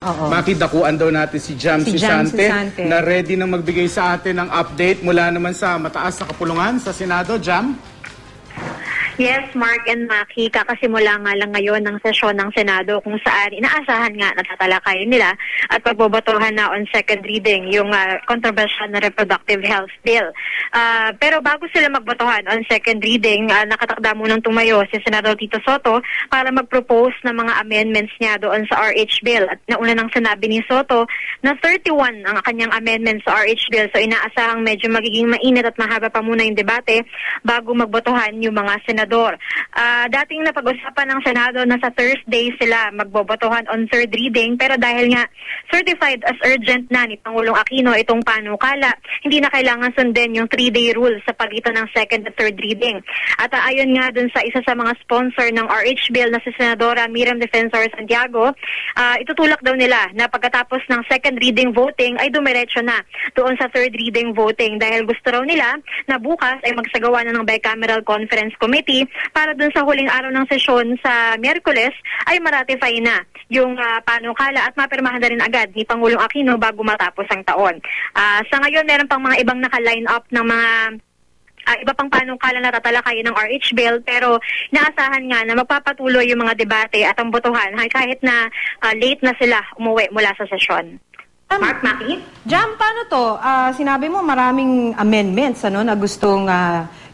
Makidakuan daw natin si Jam Sisante na ready na magbigay sa atin ng update mula naman sa mataas na kapulungan sa Senado. Jam? Yes, Mark and Maki, kakasimula nga lang ngayon ng sesyon ng Senado kung saan inaasahan nga na tatalakayin nila at pagbobotohan na on second reading yung controversial na reproductive health bill. Pero bago sila magbotohan on second reading, nakatakda munang tumayo si Senador Tito Soto para mag-propose ng mga amendments niya doon sa RH bill. At nauna nang sinabi ni Soto na 31 ang kanyang amendments sa RH bill, so inaasahang medyo magiging mainit at mahaba pa muna yung debate bago magbotohan yung mga senador. Dating napag-usapan ng Senado na sa Thursday sila magbobotohan on third reading, pero dahil nga certified as urgent na ni Pangulong Aquino itong panukala, hindi na kailangan sundin yung 3-day rule sa pagitan ng second at third reading. At ayon nga dun sa isa sa mga sponsor ng RH bill na si Senadora Miriam Defensor Santiago, itutulak daw nila na pagkatapos ng second reading voting ay dumiretso na doon sa third reading voting dahil gusto raw nila na bukas ay magsagawa na ng bicameral conference committee para dun sa huling araw ng sesyon sa Miyerkules ay maratify na yung panukala at mapirmahan na rin agad ni Pangulong Aquino bago matapos ang taon. Sa ngayon, meron pang mga ibang naka-line up ng mga iba pang panukala na tatalakayin ng RH bill, pero inaasahan nga na magpapatuloy yung mga debate at ang botohan kahit na late na sila umuwi mula sa sesyon. Mark, Maki? Jam, paano to? Sinabi mo maraming amendments na gustong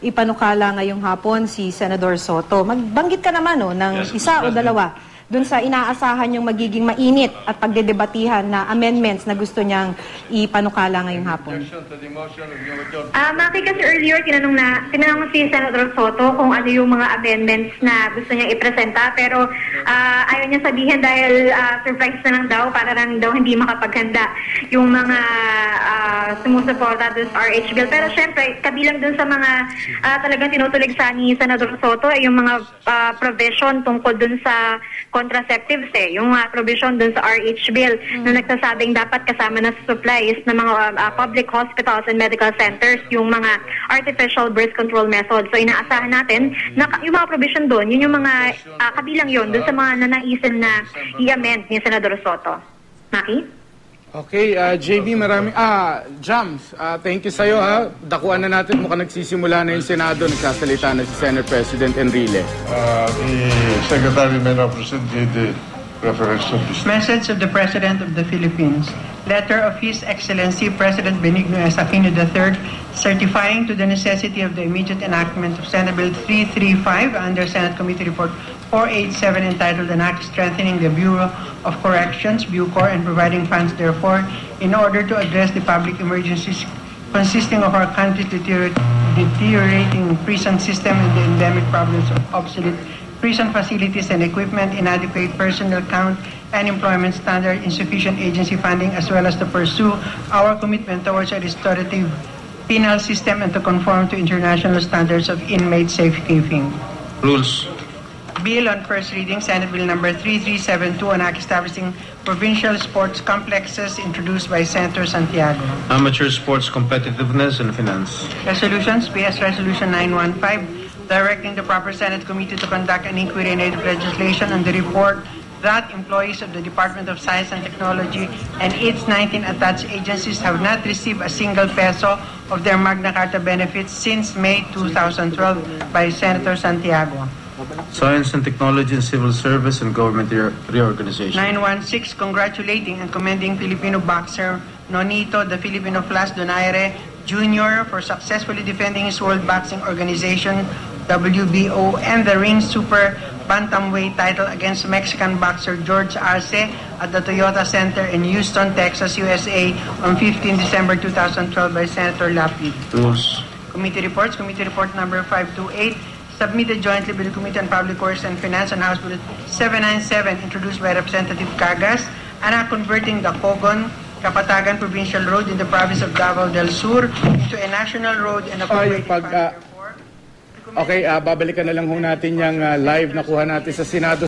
ipanukala ngayong hapon si Senador Soto. Magbanggit ka naman ng isa o dalawa dun sa inaasahan yung magiging mainit at pagdedebatihan na amendments na gusto niyang ipanukala ngayong hapon. Maki, kasi earlier tinanong si Senador Soto kung ano yung mga amendments na gusto niyang ipresenta, pero ayaw niya sabihin dahil surprise na lang daw, para lang daw hindi makapaghanda yung mga sumusuporta doon sa RH bill. Pero syempre, kabilang doon sa mga talagang tinutuligsa ni Senador Soto ay yung mga provision tungkol doon sa contraceptives, yung provision dun sa RH bill na nagsasabing dapat kasama na sa supplies ng mga public hospitals and medical centers yung mga artificial birth control methods. So inaasahan natin na yung mga provision dun, yun yung mga kabilang yun dun sa mga nanaisin na i-amend ni Senador Soto. Maki? Okay, JB, Jams, thank you sa'yo. Dakuan na natin, mukhang nagsisimula na yung Senado, nagsasalita na si Senate President Enrile. The Secretary may now proceed with the reference of this. Message of the President of the Philippines. Letter of His Excellency President Benigno S. Aquino III certifying to the necessity of the immediate enactment of Senate Bill 335 under Senate Committee Report 487 entitled An Act Strengthening the Bureau of Corrections, BUCOR, and providing funds therefore in order to address the public emergencies consisting of our country's deteriorating prison system and the endemic problems of obsolete prison facilities and equipment, inadequate personnel count and employment standard, insufficient agency funding, as well as to pursue our commitment towards a restorative penal system and to conform to international standards of inmate safekeeping. Rules. Bill on first reading, Senate Bill number 3372, an act establishing provincial sports complexes, introduced by Senator Santiago. Amateur sports competitiveness and finance. Resolutions, PS Resolution 915, directing the proper Senate committee to conduct an inquiry in aid of legislation on the report that employees of the Department of Science and Technology and its 19 attached agencies have not received a single peso of their Magna Carta benefits since May 2012 by Senator Santiago. Science and Technology and Civil Service and Government Reorganization. 916, congratulating and commending Filipino boxer Nonito the Filipino Flash Donaire Jr. for successfully defending his World Boxing Organization WBO and the Ring Super Bantamweight title against Mexican boxer George Arce at the Toyota Center in Houston, Texas, USA on 15 December 2012 by Senator Lapid. Rules. Committee reports. Committee report number 528, submitted jointly by the Committee on Public Works and Finance and House Bill 797, introduced by Representative Cagas, and converting the Cogon Kapatagan Provincial Road in the province of Davao del Sur into a national road and appropriating funds. Okay, babalikan na lang ho natin yung live na kuha natin sa Senado.